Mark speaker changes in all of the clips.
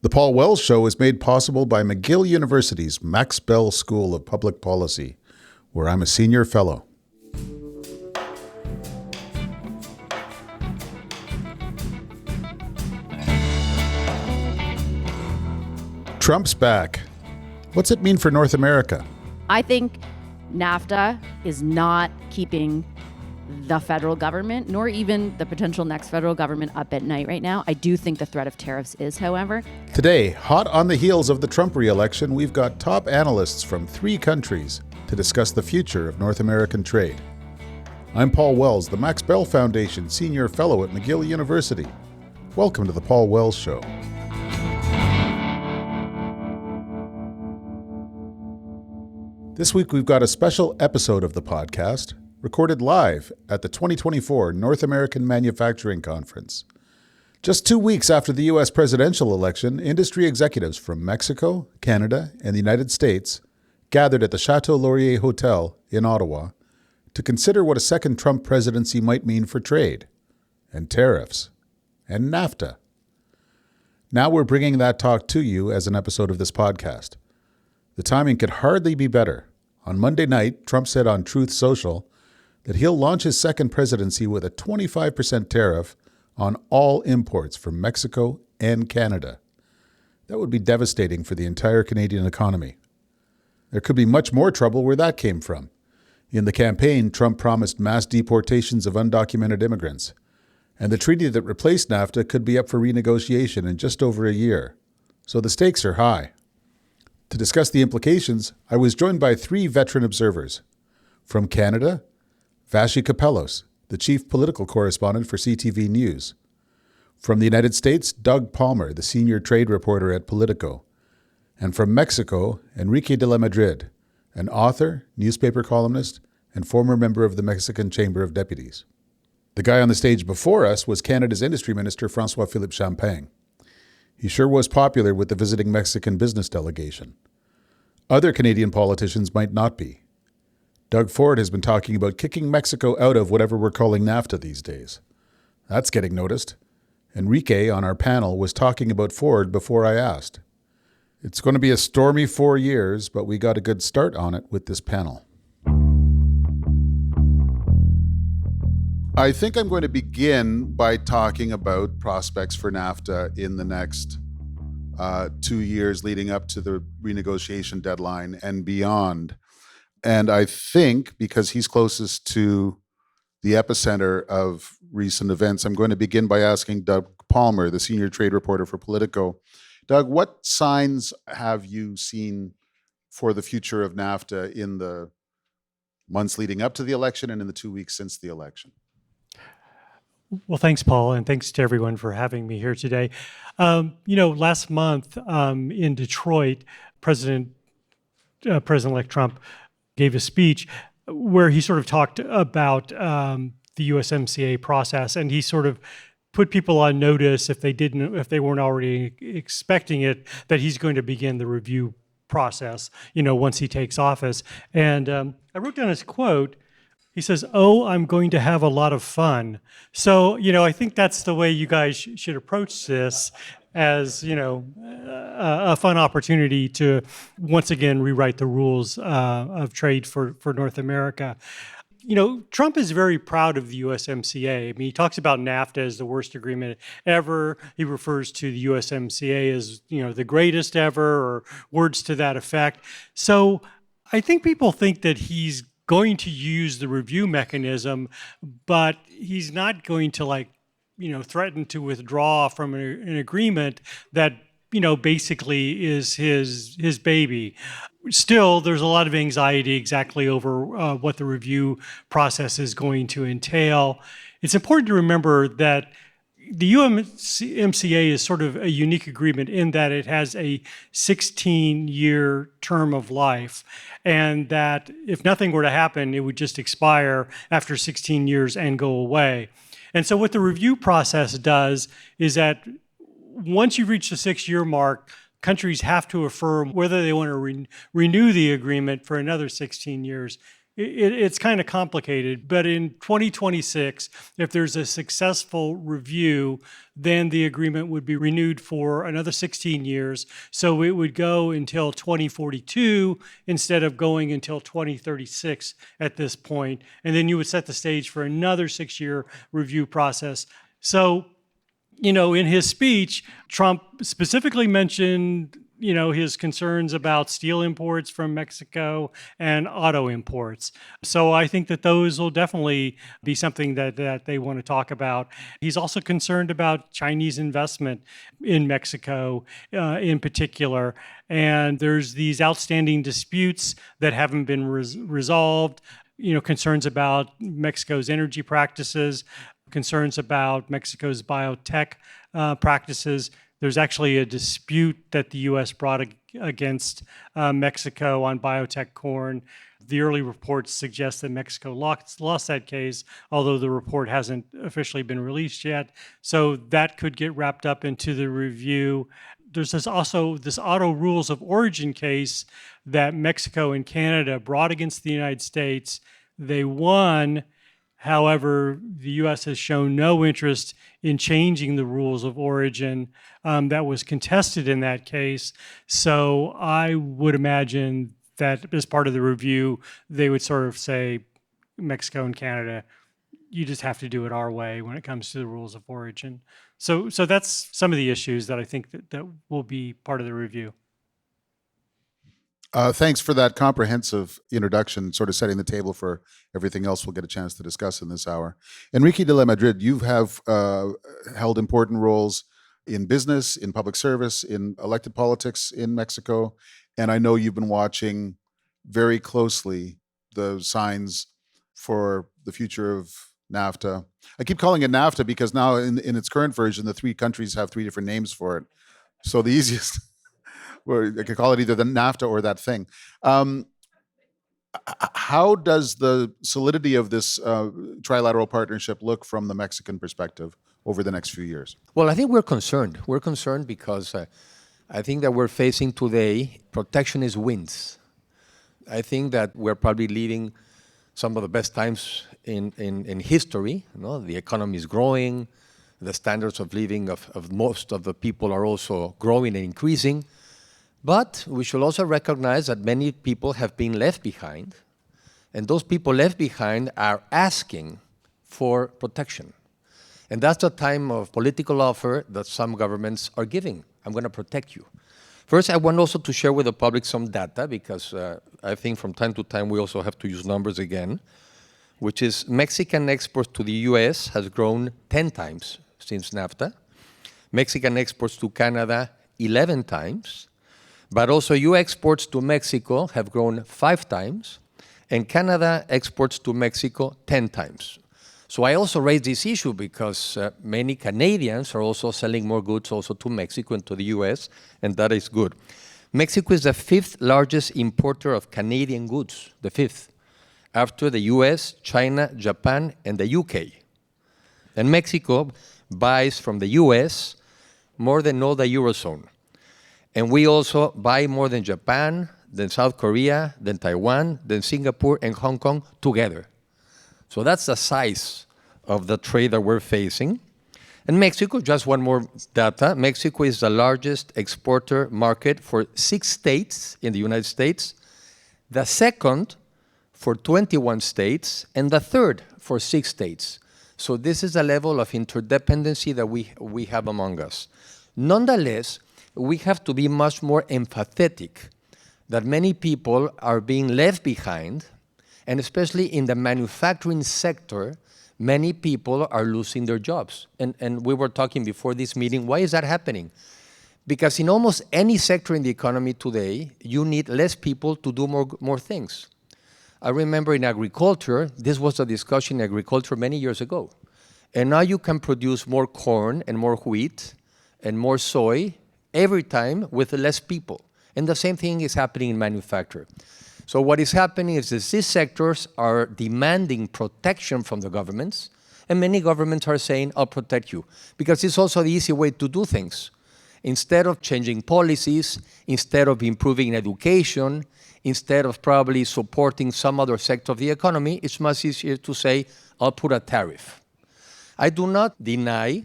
Speaker 1: The Paul Wells Show is made possible by McGill University's Max Bell School of Public Policy, where I'm a senior fellow. Trump's back. What's it mean for North America?
Speaker 2: I think NAFTA is not keeping the federal government, nor even the potential next federal government, up at night right now. I do think the threat of tariffs is, however.
Speaker 1: Today, hot on the heels of the Trump re-election, we've got top analysts from 3 countries to discuss the future of North American trade. I'm Paul Wells, the Max Bell Foundation Senior Fellow at McGill University. Welcome to the Paul Wells Show. This week we've got a special episode of the podcast recorded live at the 2024 North American Manufacturing Conference. Just 2 weeks after the U.S. presidential election, industry executives from Mexico, Canada, and the United States gathered at the Chateau Laurier Hotel in Ottawa to consider what a second Trump presidency might mean for trade, and tariffs, and NAFTA. Now we're bringing that talk to you as an episode of this podcast. The timing could hardly be better. On Monday night, Trump said on Truth Social that he'll launch his second presidency with a 25% tariff on all imports from Mexico and Canada. That would be devastating for the entire Canadian economy. There could be much more trouble where that came from. In the campaign, Trump promised mass deportations of undocumented immigrants, and the treaty that replaced NAFTA could be up for renegotiation in just over a year. So the stakes are high. To discuss the implications, I was joined by 3 veteran observers. From Canada, Vassy Kapelos, the chief political correspondent for CTV News. From the United States, Doug Palmer, the senior trade reporter at Politico. And from Mexico, Enrique de Madrid, an author, newspaper columnist, and former member of the Mexican Chamber of Deputies. The guy on the stage before us was Canada's Industry Minister, François-Philippe Champagne. He sure was popular with the visiting Mexican business delegation. Other Canadian politicians might not be. Doug Ford has been talking about kicking Mexico out of whatever we're calling NAFTA these days. That's getting noticed. Enrique on our panel was talking about Ford before I asked. It's going to be a stormy 4 years, but we got a good start on it with this panel. I think I'm going to begin by talking about prospects for NAFTA in the next 2 years leading up to the renegotiation deadline and beyond. And I think, because he's closest to the epicenter of recent events, I'm going to begin by asking Doug Palmer, the senior trade reporter for Politico. Doug, what signs have you seen for the future of NAFTA in the months leading up to the election and in the 2 weeks since the election?
Speaker 3: Well, thanks, Paul, and thanks to everyone for having me here today. Last month in Detroit, President-elect Trump gave a speech where he sort of talked about the USMCA process, and he sort of put people on notice if they weren't already expecting it, that he's going to begin the review process, once he takes office. And I wrote down his quote. He says, "Oh, I'm going to have a lot of fun." So, I think that's the way you guys should approach this, as, a fun opportunity to once again rewrite the rules of trade for North America. Trump is very proud of the USMCA. I mean, he talks about NAFTA as the worst agreement ever. He refers to the USMCA as, the greatest ever, or words to that effect. So I think people think that he's going to use the review mechanism, but he's not going to threaten to withdraw from an agreement that, basically is his baby. Still, there's a lot of anxiety exactly over what the review process is going to entail. It's important to remember that the USMCA is sort of a unique agreement in that it has a 16-year term of life, and that if nothing were to happen, it would just expire after 16 years and go away. And so what the review process does is that once you reach the 6-year mark, countries have to affirm whether they want to renew the agreement for another 16 years. it's kind of complicated, but in 2026, if there's a successful review, then the agreement would be renewed for another 16 years. So it would go until 2042 instead of going until 2036 at this point. And then you would set the stage for another 6-year review process. So, in his speech, Trump specifically mentioned his concerns about steel imports from Mexico and auto imports. So I think that those will definitely be something that they want to talk about. He's also concerned about Chinese investment in Mexico in particular. And there's these outstanding disputes that haven't been resolved, concerns about Mexico's energy practices, concerns about Mexico's biotech practices. There's actually a dispute that the U.S. brought against Mexico on biotech corn. The early reports suggest that Mexico lost that case, although the report hasn't officially been released yet. So that could get wrapped up into the review. There's also this auto rules of origin case that Mexico and Canada brought against the United States. They won. However, the U.S. has shown no interest in changing the rules of origin that was contested in that case. So I would imagine that as part of the review, they would sort of say, Mexico and Canada, you just have to do it our way when it comes to the rules of origin. So that's some of the issues that I think that will be part of the review.
Speaker 1: Thanks for that comprehensive introduction, sort of setting the table for everything else we'll get a chance to discuss in this hour. Enrique de la Madrid, you have held important roles in business, in public service, in elected politics in Mexico, and I know you've been watching very closely the signs for the future of NAFTA. I keep calling it NAFTA because now in its current version, the three countries have three different names for it. So the easiest... Well, I could call it either the NAFTA or that thing. How does the solidity of this trilateral partnership look from the Mexican perspective over the next few years?
Speaker 4: Well, I think we're concerned. We're concerned because I think that we're facing today protectionist winds. I think that we're probably leading some of the best times in history. The economy is growing. The standards of living of most of the people are also growing and increasing. But we should also recognize that many people have been left behind, and those people left behind are asking for protection. And that's the time of political offer that some governments are giving. I'm going to protect you. First, I want also to share with the public some data, because I think from time to time we also have to use numbers again, which is Mexican exports to the US has grown 10 times since NAFTA. Mexican exports to Canada, 11 times. But also U.S. exports to Mexico have grown 5 times, and Canada exports to Mexico 10 times. So I also raise this issue because many Canadians are also selling more goods also to Mexico and to the U.S., and that is good. Mexico is the 5th largest importer of Canadian goods, the 5th, after the U.S., China, Japan, and the U.K. And Mexico buys from the U.S. more than all the Eurozone. And we also buy more than Japan, than South Korea, than Taiwan, than Singapore and Hong Kong together. So that's the size of the trade that we're facing. And Mexico, just one more data, Mexico is the largest exporter market for 6 states in the United States, the second for 21 states, and the third for 6 states. So this is the level of interdependency that we have among us. Nonetheless, we have to be much more empathetic that many people are being left behind, and especially in the manufacturing sector, many people are losing their jobs. And we were talking before this meeting, why is that happening? Because in almost any sector in the economy today, you need less people to do more things. I remember in agriculture, this was a discussion in agriculture many years ago. And now you can produce more corn and more wheat and more soy every time with less people. And the same thing is happening in manufacture. So what is happening is that these sectors are demanding protection from the governments, and many governments are saying, I'll protect you, because it's also the easy way to do things. Instead of changing policies, instead of improving education, instead of probably supporting some other sector of the economy, it's much easier to say, I'll put a tariff. I do not deny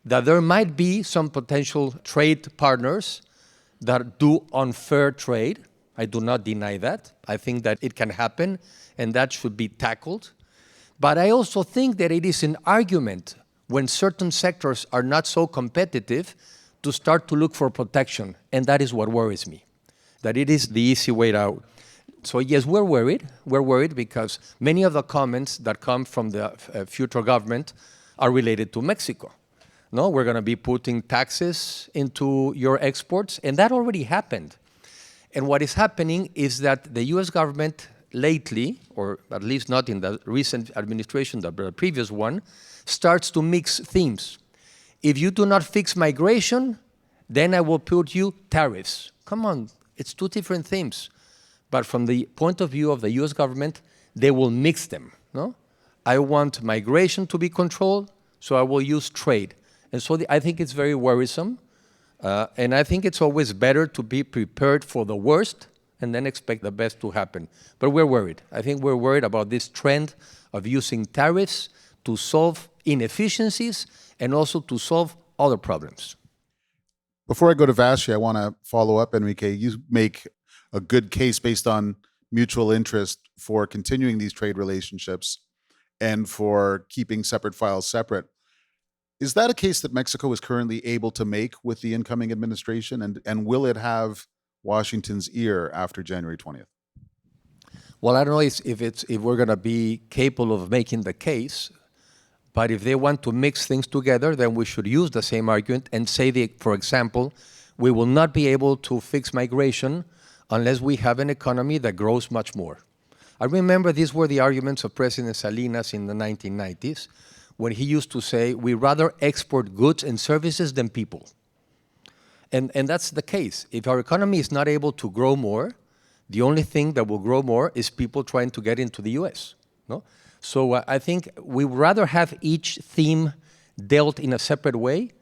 Speaker 4: that there might be some potential trade partners that do unfair trade. I do not deny that. I think that it can happen, and that should be tackled. But I also think that it is an argument when certain sectors are not so competitive to start to look for protection, and that is what worries me, that it is the easy way out. So yes, we're worried. We're worried because many of the comments that come from the future government are related to Mexico. No, we're going to be putting taxes into your exports, and that already happened. And what is happening is that the U.S. government lately, or at least not in the recent administration, the previous one, starts to mix themes. If you do not fix migration, then I will put you tariffs. Come on, it's two different themes. But from the point of view of the U.S. government, they will mix them. No? I want migration to be controlled, so I will use trade. And so I think it's very worrisome. And I think it's always better to be prepared for the worst and then expect the best to happen. But we're worried. I think we're worried about this trend of using tariffs to solve inefficiencies and also to solve other problems.
Speaker 1: Before I go to Vassy, I want to follow up, Enrique. You make a good case based on mutual interest for continuing these trade relationships and for keeping separate files separate. Is that a case that Mexico is currently able to make with the incoming administration? And will it have Washington's ear after January 20th?
Speaker 4: Well, I don't know if we're going to be capable of making the case, but if they want to mix things together, then we should use the same argument and say, for example, we will not be able to fix migration unless we have an economy that grows much more. I remember these were the arguments of President Salinas in the 1990s, when he used to say, we rather export goods and services than people. And that's the case. If our economy is not able to grow more, the only thing that will grow more is people trying to get into the U.S. No? So I think we would rather have each theme dealt in a separate way,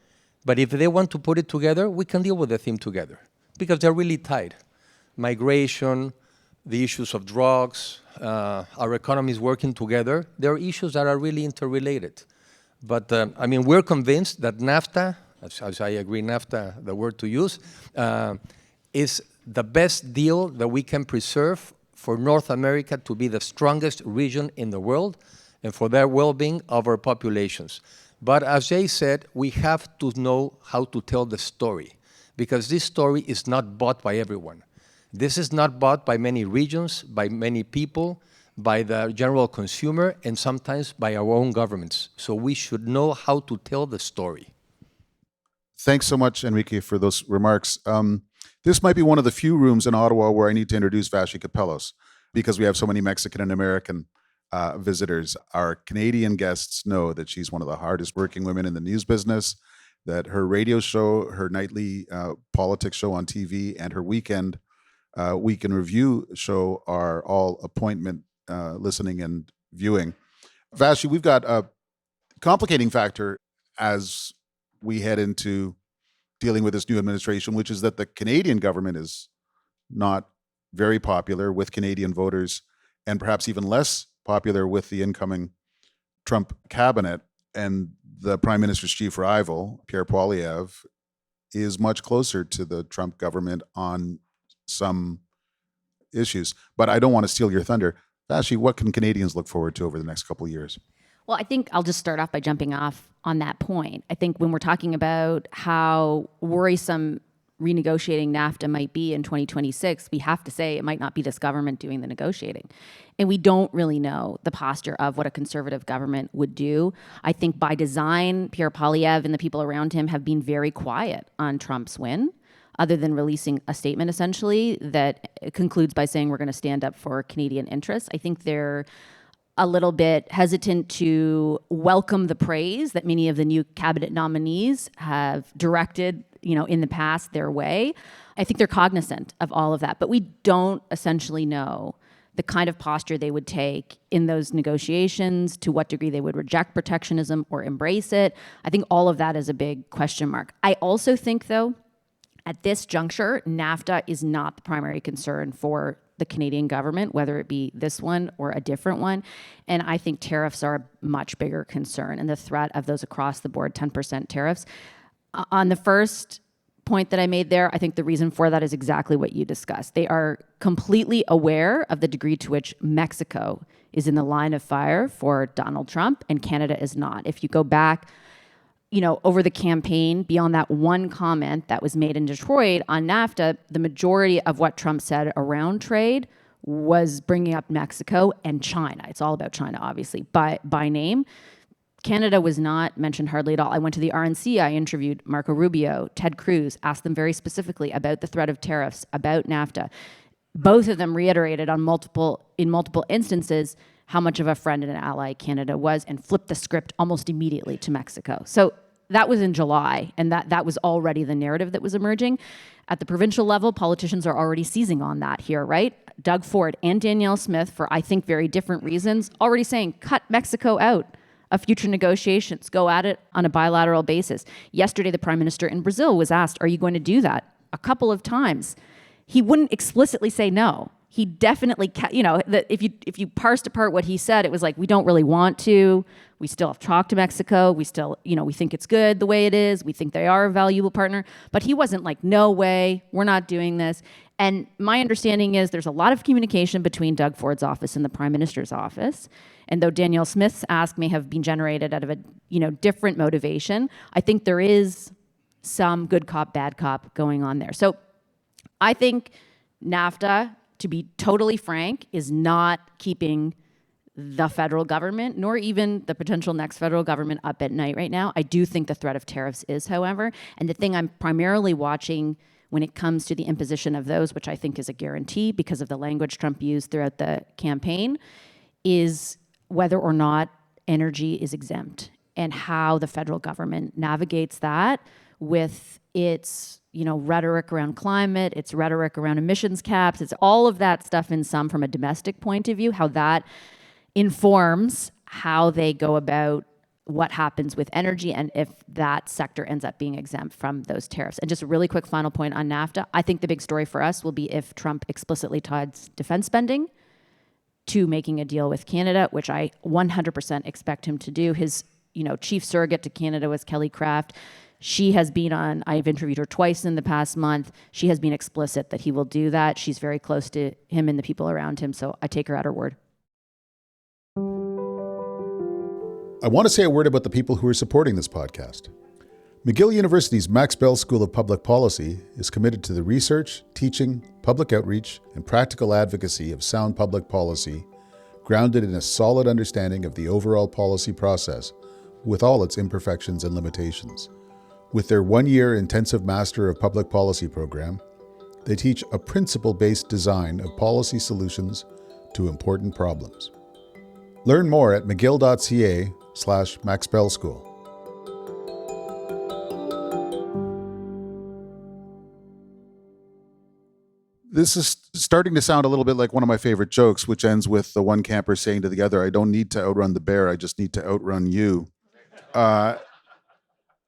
Speaker 4: but if they want to put it together, we can deal with the theme together, because they're really tied. Migration, the issues of drugs, our economies working together, there are issues that are really interrelated. But we're convinced that NAFTA, as I agree, NAFTA, the word to use, is the best deal that we can preserve for North America to be the strongest region in the world and for the well-being of our populations. But as Jay said, we have to know how to tell the story, because this story is not bought by everyone. This is not bought by many regions, by many people, by the general consumer, and sometimes by our own governments. So we should know how to tell the story.
Speaker 1: Thanks so much, Enrique, for those remarks. This might be one of the few rooms in Ottawa where I need to introduce Vassy Kapelos, because we have so many Mexican and American visitors. Our Canadian guests know that she's one of the hardest working women in the news business, that her radio show, her nightly politics show on TV, and her weekend Week in Review show are all appointment listening and viewing. Vassy, we've got a complicating factor as we head into dealing with this new administration, which is that the Canadian government is not very popular with Canadian voters, and perhaps even less popular with the incoming Trump cabinet. And the Prime Minister's chief rival, Pierre Poilievre, is much closer to the Trump government on some issues. But I don't want to steal your thunder. Vassy, what can Canadians look forward to over the next couple of years?
Speaker 2: Well, I think I'll just start off by jumping off on that point. I think when we're talking about how worrisome renegotiating NAFTA might be in 2026, we have to say it might not be this government doing the negotiating. And we don't really know the posture of what a conservative government would do. I think by design, Pierre Poilievre and the people around him have been very quiet on Trump's win, other than releasing a statement essentially that concludes by saying we're going to stand up for Canadian interests. I think they're a little bit hesitant to welcome the praise that many of the new cabinet nominees have directed, in the past their way. I think they're cognizant of all of that, but we don't essentially know the kind of posture they would take in those negotiations, to what degree they would reject protectionism or embrace it. I think all of that is a big question mark. I also think, though, At this juncture, NAFTA is not the primary concern for the Canadian government, whether it be this one or a different one. And I think tariffs are a much bigger concern, and the threat of those across the board 10% tariffs. On the first point that I made there, I think the reason for that is exactly what you discussed. They are completely aware of the degree to which Mexico is in the line of fire for Donald Trump, and Canada is not. If you go back, over the campaign, beyond that one comment that was made in Detroit on NAFTA, the majority of what Trump said around trade was bringing up Mexico and China. It's all about China, obviously, by name. Canada was not mentioned hardly at all. I went to the RNC, I interviewed Marco Rubio, Ted Cruz, asked them very specifically about the threat of tariffs, about NAFTA. Both of them reiterated in multiple instances how much of a friend and an ally Canada was, and flipped the script almost immediately to Mexico. So that was in July, and that was already the narrative that was emerging. At the provincial level, politicians are already seizing on that here, right? Doug Ford and Danielle Smith, for I think very different reasons, already saying, cut Mexico out of future negotiations, go at it on a bilateral basis. Yesterday, the Prime Minister in Brazil was asked, are you going to do that? A couple of times. He wouldn't explicitly say no. He definitely, if you parsed apart what he said, it was like, we don't really want to. We still have talked to Mexico. We still, we think it's good the way it is. We think they are a valuable partner. But he wasn't like, no way, we're not doing this. And my understanding is there's a lot of communication between Doug Ford's office and the Prime Minister's office. And though Danielle Smith's ask may have been generated out of a different motivation, I think there is some good cop, bad cop going on there. So I think NAFTA, to be totally frank, is not keeping the federal government, nor even the potential next federal government, up at night right now. I do think the threat of tariffs is, however, and the thing I'm primarily watching when it comes to the imposition of those, which I think is a guarantee because of the language Trump used throughout the campaign, is whether or not energy is exempt and how the federal government navigates that with its rhetoric around climate, its rhetoric around emissions caps, it's all of that stuff in sum from a domestic point of view, how that informs how they go about what happens with energy and if that sector ends up being exempt from those tariffs. And just a really quick final point on NAFTA, I think the big story for us will be if Trump explicitly ties defense spending to making a deal with Canada, which I 100% expect him to do. His chief surrogate to Canada was Kelly Craft. She has been I've interviewed her twice in the past month. She has been explicit that he will do that. She's very close to him and the people around him, so I take her at her word.
Speaker 1: I want to say a word about the people who are supporting this podcast. McGill University's Max Bell School of Public Policy is committed to the research, teaching, public outreach, and practical advocacy of sound public policy, grounded in a solid understanding of the overall policy process, with all its imperfections and limitations. With their one-year intensive Master of Public Policy program, they teach a principle-based design of policy solutions to important problems. Learn more at mcgill.ca/maxbellschool. This is starting to sound a little bit like one of my favorite jokes, which ends with the one camper saying to the other, I don't need to outrun the bear, I just need to outrun you.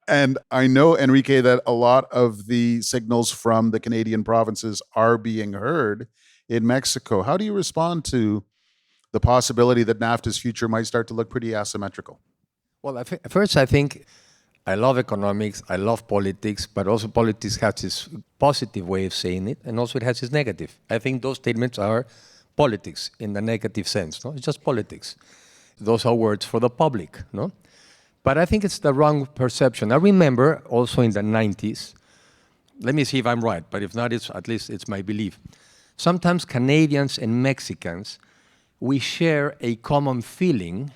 Speaker 1: And I know, Enrique, that a lot of the signals from the Canadian provinces are being heard in Mexico. How do you respond to the possibility that NAFTA's future might start to look pretty asymmetrical?
Speaker 4: Well, first, I think I love economics, I love politics, but also politics has its positive way of saying it, and also it has its negative. I think those statements are politics in the negative sense. No? It's just politics. Those are words for the public. No? But I think it's the wrong perception. I remember also in the 90s, let me see if I'm right, but if not, at least it's my belief. Sometimes Canadians and Mexicans, we share a common feeling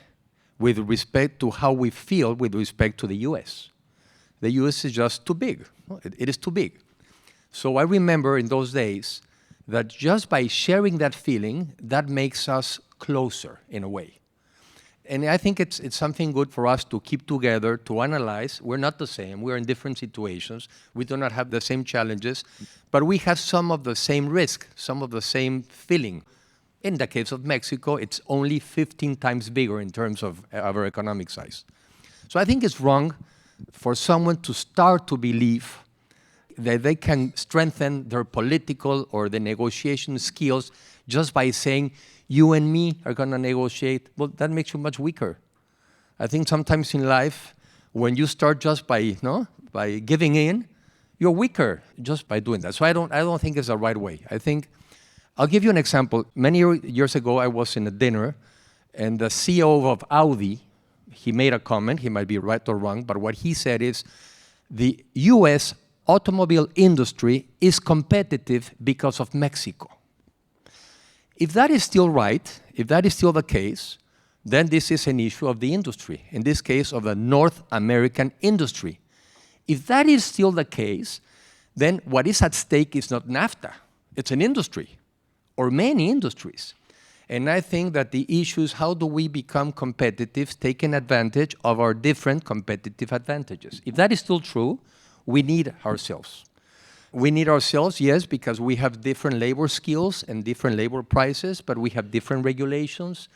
Speaker 4: with respect to how we feel with respect to the U.S. The U.S. is just too big. It is too big. So I remember in those days that just by sharing that feeling, that makes us closer in a way. And I think it's something good for us to keep together, to analyze. We're not the same. We're in different situations. We do not have the same challenges, but we have some of the same risk, some of the same feeling. In the case of Mexico, it's only 15 times bigger in terms of our economic size. So I think it's wrong for someone to start to believe that they can strengthen their political or the negotiation skills just by saying, you and me are going to negotiate. Well, that makes you much weaker. I think sometimes in life, when you start just by giving in, you're weaker just by doing that. So I don't think it's the right way. I think, I'll give you an example. Many years ago, I was in a dinner, and the CEO of Audi, he made a comment. He might be right or wrong, but what he said is, the U.S. automobile industry is competitive because of Mexico. If that is still right, if that is still the case, then this is an issue of the industry, in this case of the North American industry. If that is still the case, then what is at stake is not NAFTA, it's an industry, or many industries. And I think that the issue is how do we become competitive, taking advantage of our different competitive advantages. If that is still true, we need ourselves. We need ourselves, yes, because we have different labor skills and different labor prices, but we have different regulations.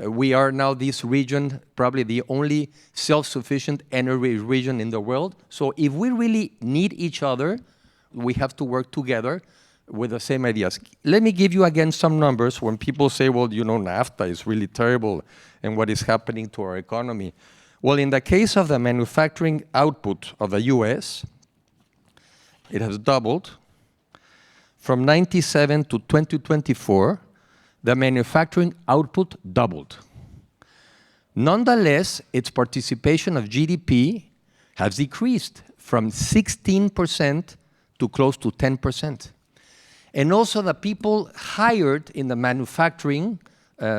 Speaker 4: We are now this region, probably the only self-sufficient energy region in the world. So if we really need each other, we have to work together with the same ideas. Let me give you again some numbers when people say, well, NAFTA is really terrible and what is happening to our economy. Well, in the case of the manufacturing output of the US, it has doubled. From 97 to 2024, the manufacturing output doubled. Nonetheless, its participation of GDP has decreased from 16% to close to 10%. And also the people hired in the manufacturing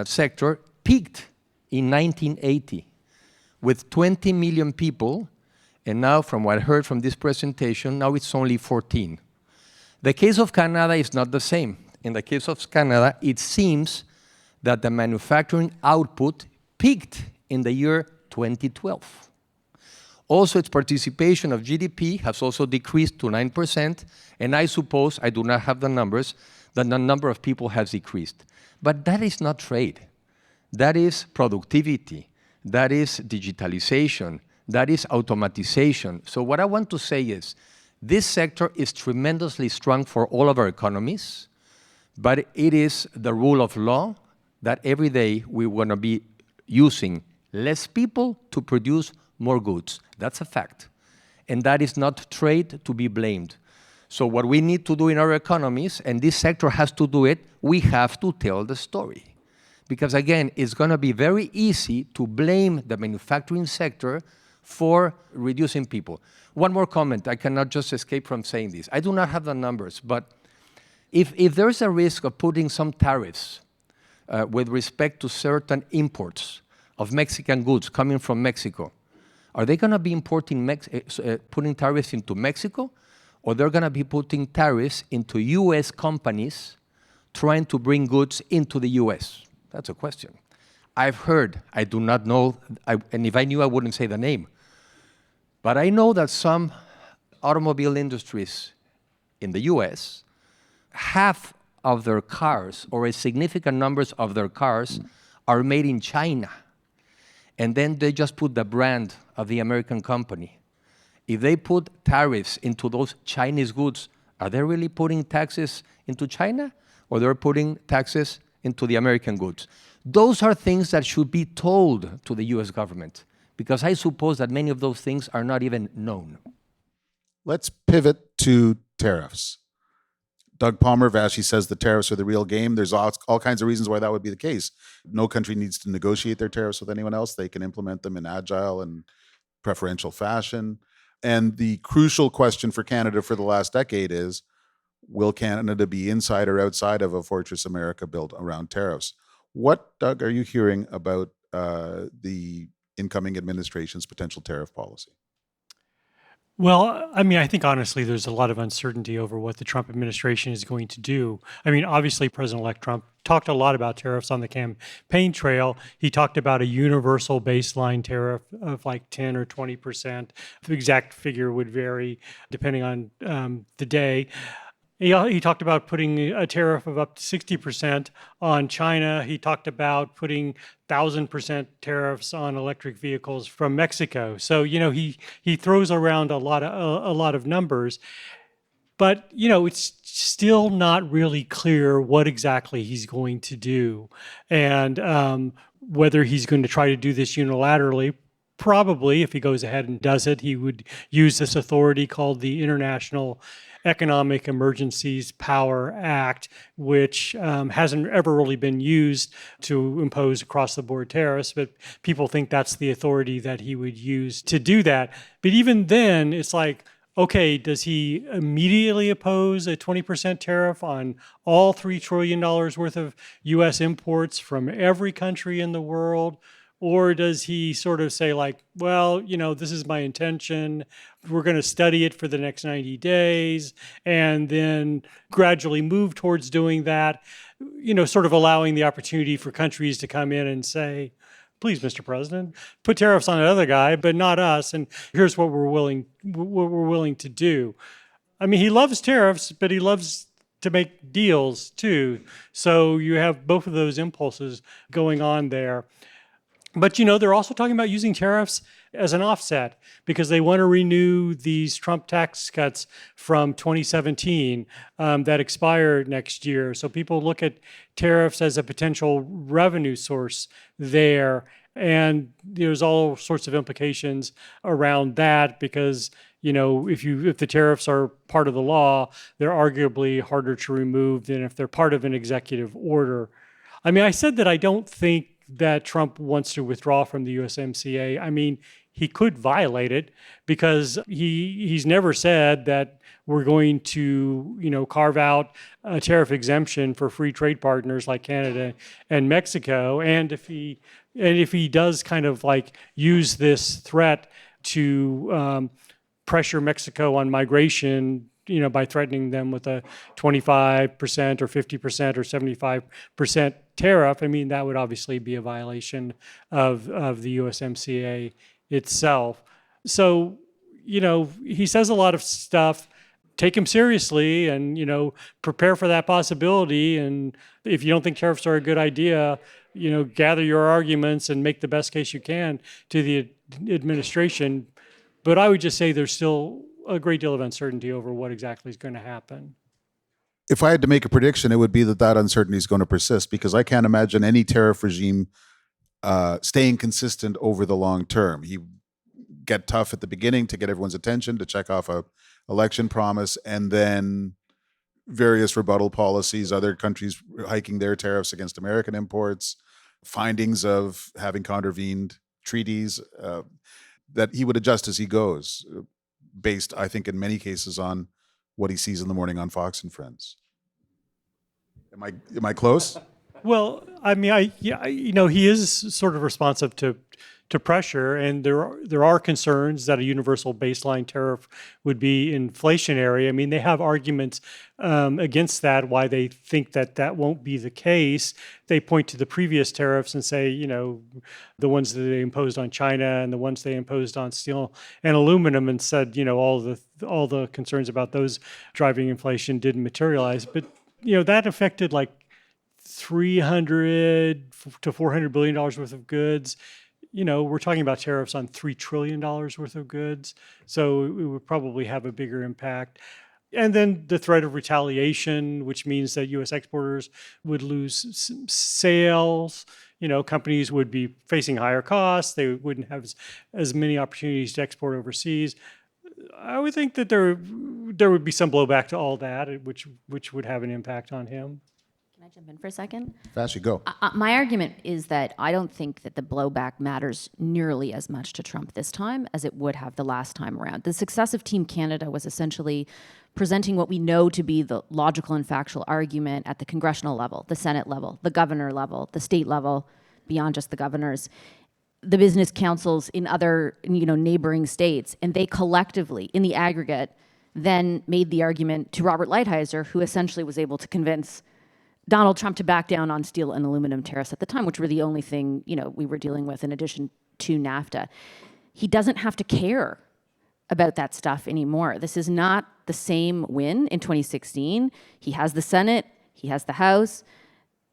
Speaker 4: sector peaked in 1980 with 20 million people, and now from what I heard from this presentation, now it's only 14. The case of Canada is not the same. In the case of Canada, it seems that the manufacturing output peaked in the year 2012. Also, its participation of GDP has also decreased to 9%, and I suppose, I do not have the numbers, that the number of people has decreased. But that is not trade. That is productivity. That is digitalization. That is automatization. So what I want to say is, this sector is tremendously strong for all of our economies, but it is the rule of law that every day we want to be using less people to produce more goods. That's a fact. And that is not trade to be blamed. So what we need to do in our economies, and this sector has to do it, we have to tell the story. Because again, it's going to be very easy to blame the manufacturing sector for reducing people. One more comment. I cannot just escape from saying this. I do not have the numbers, but if there's a risk of putting some tariffs with respect to certain imports of Mexican goods coming from Mexico, are they going to be importing putting tariffs into Mexico, or they're going to be putting tariffs into U.S. companies trying to bring goods into the U.S.? That's a question. I've heard, I do not know, and if I knew, I wouldn't say the name, but I know that some automobile industries in the U.S., half of their cars, or a significant numbers of their cars, are made in China. And then they just put the brand of the American company. If they put tariffs into those Chinese goods, are they really putting taxes into China, or they're putting taxes into the American goods? Those are things that should be told to the US government, because I suppose that many of those things are not even known.
Speaker 1: Let's pivot to tariffs. Doug Palmer, Vassy says the tariffs are the real game. There's all kinds of reasons why that would be the case. No country needs to negotiate their tariffs with anyone else. They can implement them in agile and preferential fashion. And the crucial question for Canada for the last decade is, will Canada be inside or outside of a Fortress America built around tariffs? What, Doug, are you hearing about the incoming administration's potential tariff policy?
Speaker 3: Well, I mean, I think honestly, there's a lot of uncertainty over what the Trump administration is going to do. I mean, obviously, President-elect Trump talked a lot about tariffs on the campaign trail. He talked about a universal baseline tariff of like 10 or 20%. The exact figure would vary depending on the day. He talked about putting a tariff of up to 60% on China. He talked about putting 1,000% tariffs on electric vehicles from Mexico. So, you know, he throws around a lot of numbers. But, it's still not really clear what exactly he's going to do. And whether he's going to try to do this unilaterally. Probably, if he goes ahead and does it, he would use this authority called the International Economic Emergencies Power Act, which hasn't ever really been used to impose across-the-board tariffs, but people think that's the authority that he would use to do that. But even then, it's like, okay, does he immediately oppose a 20% tariff on all $3 trillion worth of U.S. imports from every country in the world? Or does he sort of say like, well, this is my intention. We're going to study it for the next 90 days and then gradually move towards doing that, sort of allowing the opportunity for countries to come in and say, please, Mr. President, put tariffs on another guy, but not us. And here's what we're willing to do. I mean, he loves tariffs, but he loves to make deals too. So you have both of those impulses going on there. But, they're also talking about using tariffs as an offset because they want to renew these Trump tax cuts from 2017 that expire next year. So people look at tariffs as a potential revenue source there. And there's all sorts of implications around that because, if the tariffs are part of the law, they're arguably harder to remove than if they're part of an executive order. I mean, I said that I don't think that Trump wants to withdraw from the USMCA. I mean, he could violate it because he's never said that we're going to, carve out a tariff exemption for free trade partners like Canada and Mexico. And if he does kind of like use this threat to pressure Mexico on migration, by threatening them with a 25% or 50% or 75% tariff, I mean, that would obviously be a violation of the USMCA itself. So, he says a lot of stuff. Take him seriously and, prepare for that possibility. And if you don't think tariffs are a good idea, gather your arguments and make the best case you can to the administration. But I would just say there's still a great deal of uncertainty over what exactly is going to happen.
Speaker 1: If I had to make a prediction, it would be that uncertainty is going to persist because I can't imagine any tariff regime staying consistent over the long term. He get tough at the beginning to get everyone's attention, to check off a election promise, and then various rebuttal policies, other countries hiking their tariffs against American imports, findings of having contravened treaties, that he would adjust as he goes, based, I think, in many cases on what he sees in the morning on Fox and Friends. Am I close?
Speaker 3: Well, I mean, he is sort of responsive to pressure, and there are concerns that a universal baseline tariff would be inflationary. I mean, they have arguments against that, why they think that won't be the case. They point to the previous tariffs and say, the ones that they imposed on China and the ones they imposed on steel and aluminum, and said, all the concerns about those driving inflation didn't materialize. But, that affected like $300 to $400 billion worth of goods. We're talking about tariffs on $3 trillion worth of goods. So it would probably have a bigger impact. And then the threat of retaliation, which means that U.S. exporters would lose sales. Companies would be facing higher costs. They wouldn't have as many opportunities to export overseas. I would think that there would be some blowback to all that, which would have an impact on him.
Speaker 2: Can I jump in for a second?
Speaker 1: Vassy, go.
Speaker 2: My argument is that I don't think that the blowback matters nearly as much to Trump this time as it would have the last time around. The success of Team Canada was essentially presenting what we know to be the logical and factual argument at the congressional level, the Senate level, the governor level, the state level, beyond just the governors, the business councils in other neighboring states, and they collectively, in the aggregate, then made the argument to Robert Lighthizer, who essentially was able to convince Donald Trump to back down on steel and aluminum tariffs at the time, which were the only thing we were dealing with in addition to NAFTA. He doesn't have to care about that stuff anymore. This is not the same win in 2016. He has the Senate, he has the House.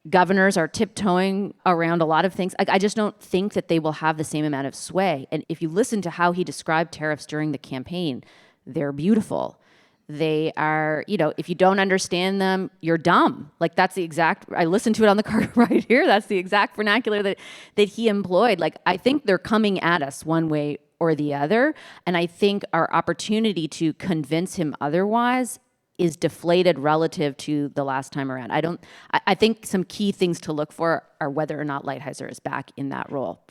Speaker 2: Governors are tiptoeing around a lot of things. I just don't think that they will have the same amount of sway. And if you listen to how he described tariffs during the campaign, they're beautiful. They are, if you don't understand them, you're dumb. Like that's the exact, I listened to it on the car right here. That's the exact vernacular that he employed. Like, I think they're coming at us one way or the other. And I think our opportunity to convince him otherwise is deflated relative to the last time around. I think some key things to look for are whether or not Lighthizer is back in that role,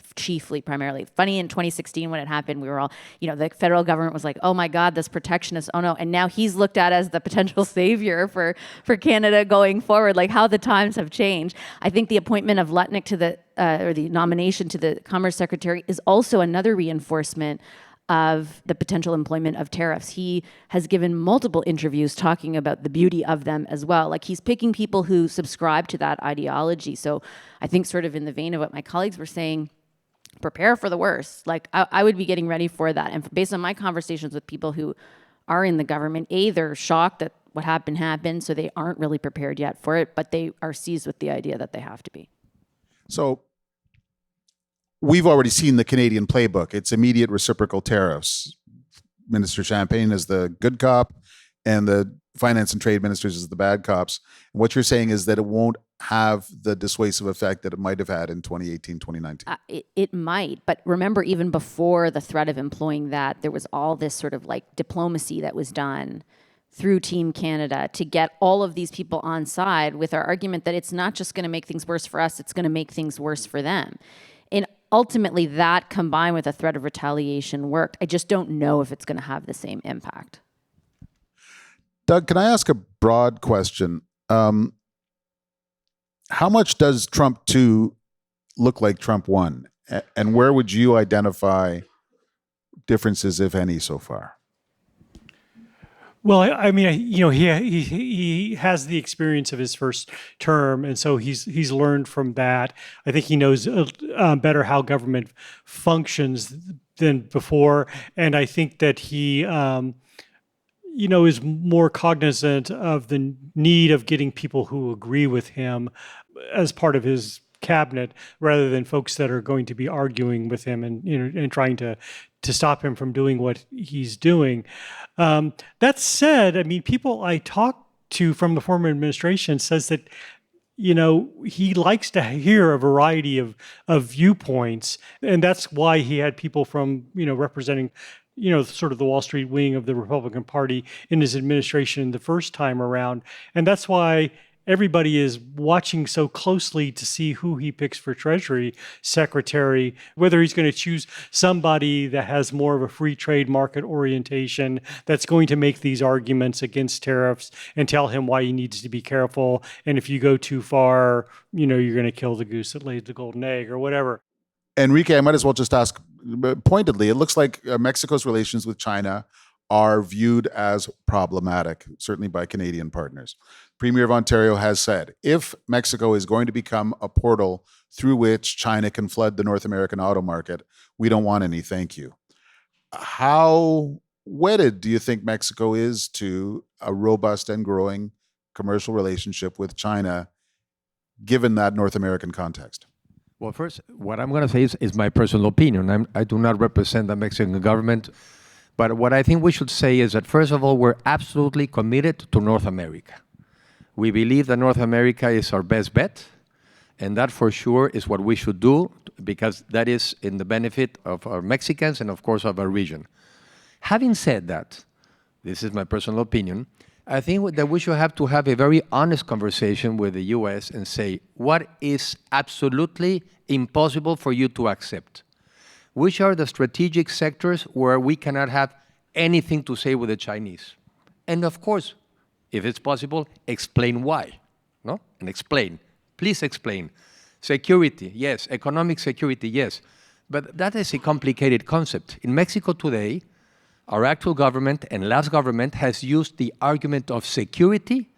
Speaker 2: primarily. Funny, in 2016 when it happened, we were all, the federal government was like, oh my God, this protectionist, oh no. And now he's looked at as the potential savior for Canada going forward, like how the times have changed. I think the appointment of Lutnick to or the nomination to the Commerce Secretary is also another reinforcement of the potential employment of tariffs. He has given multiple interviews talking about the beauty of them as well. Like, he's picking people who subscribe to that ideology. So I think, sort of in the vein of what my colleagues were saying, prepare for the worst. Like, I would be getting ready for that. And based on my conversations with people who are in the government, they're shocked that what happened, so they aren't really prepared yet for it, but they are seized with the idea that they have to be.
Speaker 1: So we've already seen the Canadian playbook. It's immediate reciprocal tariffs. Minister Champagne is the good cop, and the finance and trade ministers is the bad cops. And what you're saying is that it won't have the dissuasive effect that it might have had in 2018, 2019.
Speaker 2: It might, but remember, even before the threat of employing that, there was all this sort of like diplomacy that was done through Team Canada to get all of these people on side with our argument that it's not just going to make things worse for us, it's going to make things worse for them. And ultimately, that combined with a threat of retaliation worked. I just don't know if it's going to have the same impact.
Speaker 1: Doug, can I ask a broad question? How much does Trump 2 look like Trump 1? And where would you identify differences, if any, so far?
Speaker 3: Well, I mean, he has the experience of his first term, and so he's learned from that. I think he knows better how government functions than before, and I think that he, is more cognizant of the need of getting people who agree with him as part of his cabinet, rather than folks that are going to be arguing with him and trying to stop him from doing what he's doing. That said, I mean, people I talked to from the former administration says that, he likes to hear a variety of viewpoints. And that's why he had people from, representing, sort of the Wall Street wing of the Republican Party in his administration the first time around. And that's why everybody is watching so closely to see who he picks for Treasury Secretary, whether he's going to choose somebody that has more of a free trade market orientation, that's going to make these arguments against tariffs and tell him why he needs to be careful. And if you go too far, you're going to kill the goose that laid the golden egg or whatever.
Speaker 1: Enrique, I might as well just ask pointedly. It looks like Mexico's relations with China are viewed as problematic, certainly by Canadian partners. Premier of Ontario has said, if Mexico is going to become a portal through which China can flood the North American auto market, we don't want any, thank you. How wedded do you think Mexico is to a robust and growing commercial relationship with China, given that North American context?
Speaker 4: Well, first, what I'm going to say is my personal opinion. I do not represent the Mexican government. But what I think we should say is that, first of all, we're absolutely committed to North America. We believe that North America is our best bet, and that for sure is what we should do, because that is in the benefit of our Mexicans and, of course, of our region. Having said that, this is my personal opinion, I think that we should have to have a very honest conversation with the U.S. and say, what is absolutely impossible for you to accept? Which are the strategic sectors where we cannot have anything to say with the Chinese? And of course, if it's possible, explain why, no? And explain, please explain. Security, yes. Economic security, yes. But that is a complicated concept. In Mexico today, our actual government and last government has used the argument of security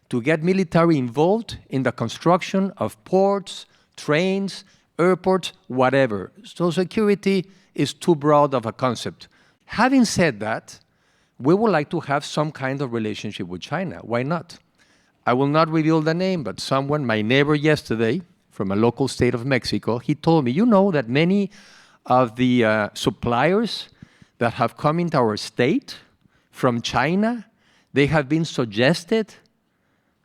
Speaker 4: to get military involved in the construction of ports, trains, airports, whatever. So security is too broad of a concept. Having said that, we would like to have some kind of relationship with China. Why not? I will not reveal the name, but someone, my neighbor yesterday, from a local state of Mexico, he told me, that many of the suppliers that have come into our state from China, They have been suggested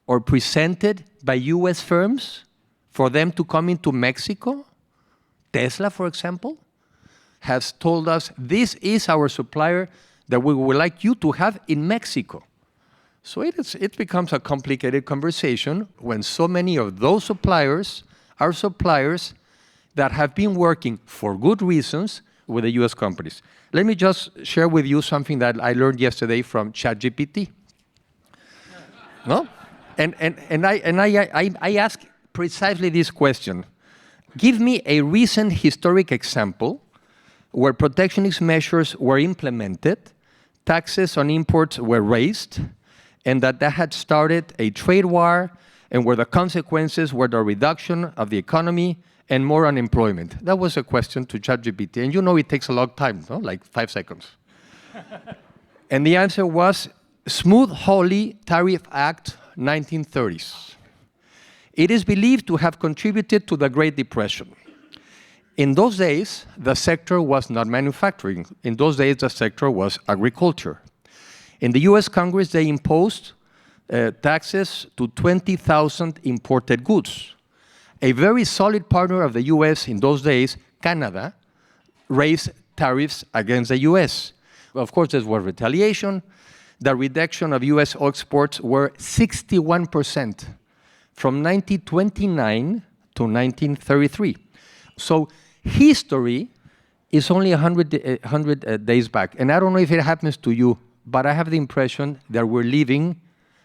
Speaker 4: or presented by U.S. firms for them to come into Mexico. Tesla, for example, has told us, this is our supplier that we would like you to have in Mexico. So it becomes a complicated conversation when so many of those suppliers are suppliers that have been working for good reasons with the U.S. companies. Let me just share with you something that I learned yesterday from ChatGPT. No? And I ask precisely this question. Give me a recent historic example where protectionist measures were implemented, taxes on imports were raised, and that had started a trade war, and where the consequences were the reduction of the economy and more unemployment. That was a question to ChatGPT. And you know it takes a long time, no? Like 5 seconds. And the answer was Smoot-Hawley Tariff Act, 1930s. It is believed to have contributed to the Great Depression. In those days, the sector was not manufacturing. In those days, the sector was agriculture. In the US Congress, they imposed taxes to 20,000 imported goods. A very solid partner of the US in those days, Canada, raised tariffs against the US. Of course, there was retaliation. The reduction of US exports were 61% from 1929 to 1933. So history is only 100 days back. And I don't know if it happens to you, but I have the impression that we're living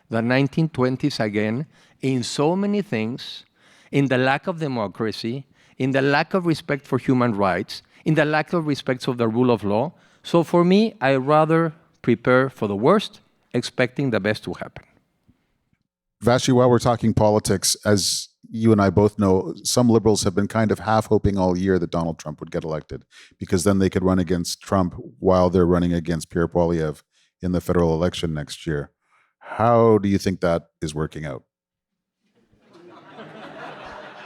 Speaker 4: the 1920s again in so many things, in the lack of democracy, in the lack of respect for human rights, in the lack of respect for the rule of law. So for me, I rather prepare for the worst, expecting the best to happen.
Speaker 1: Vassy, while we're talking politics, as you and I both know, some liberals have been kind of half hoping all year that Donald Trump would get elected, because then they could run against Trump while they're running against Pierre Poilievre in the federal election next year. How do you think that is working out?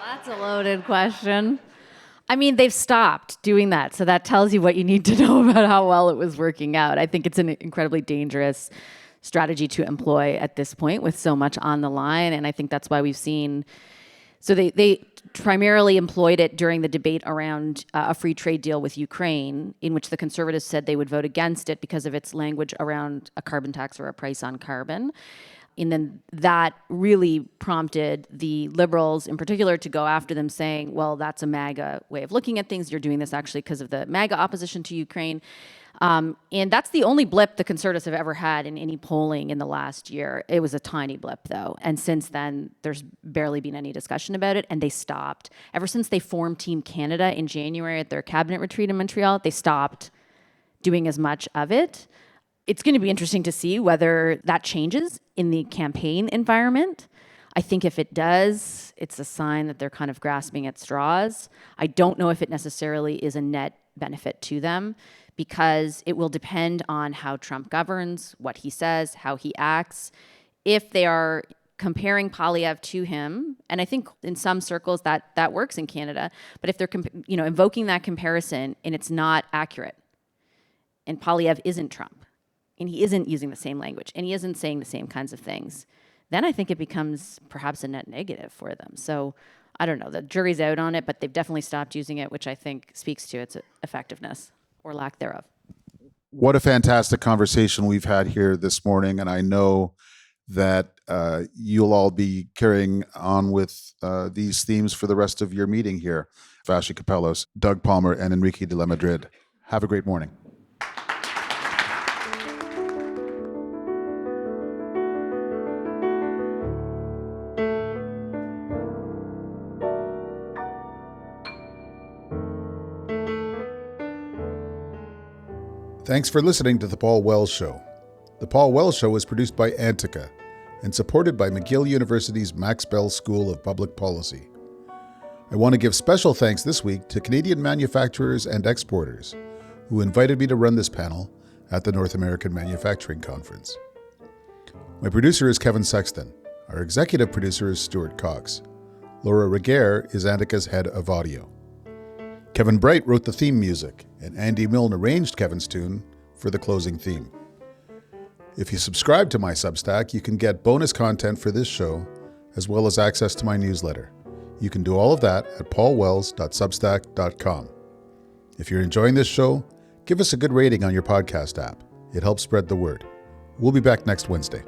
Speaker 2: That's a loaded question. I mean, they've stopped doing that, so that tells you what you need to know about how well it was working out. I think it's an incredibly dangerous strategy to employ at this point with so much on the line, and I think that's why we've seen... So they primarily employed it during the debate around a free trade deal with Ukraine, in which the conservatives said they would vote against it because of its language around a carbon tax or a price on carbon. And then that really prompted the liberals in particular to go after them, saying, well, that's a MAGA way of looking at things. You're doing this actually because of the MAGA opposition to Ukraine. And that's the only blip the conservatives have ever had in any polling in the last year. It was a tiny blip, though. And since then, there's barely been any discussion about it, and they stopped. Ever since they formed Team Canada in January at their cabinet retreat in Montreal, they stopped doing as much of it. It's going to be interesting to see whether that changes in the campaign environment. I think if it does, it's a sign that they're kind of grasping at straws. I don't know if it necessarily is a net benefit to them, because it will depend on how Trump governs, what he says, how he acts. If they are comparing Poilievre to him, and I think in some circles that works in Canada, but if they're invoking that comparison and it's not accurate, and Poilievre isn't Trump, and he isn't using the same language, and he isn't saying the same kinds of things, then I think it becomes perhaps a net negative for them. So I don't know, the jury's out on it, but they've definitely stopped using it, which I think speaks to its effectiveness or lack thereof.
Speaker 1: What a fantastic conversation we've had here this morning, and I know that you'll all be carrying on with these themes for the rest of your meeting here. Vassy Kapelos, Doug Palmer, and Enrique de la Madrid. Have a great morning. Thanks for listening to The Paul Wells Show. The Paul Wells Show is produced by Antica and supported by McGill University's Max Bell School of Public Policy. I want to give special thanks this week to Canadian manufacturers and exporters who invited me to run this panel at the North American Manufacturing Conference. My producer is Kevin Sexton. Our executive producer is Stuart Cox. Laura Reguer is Antica's head of audio. Kevin Bright wrote the theme music, and Andy Milne arranged Kevin's tune for the closing theme. If you subscribe to my Substack, you can get bonus content for this show, as well as access to my newsletter. You can do all of that at paulwells.substack.com. If you're enjoying this show, give us a good rating on your podcast app. It helps spread the word. We'll be back next Wednesday.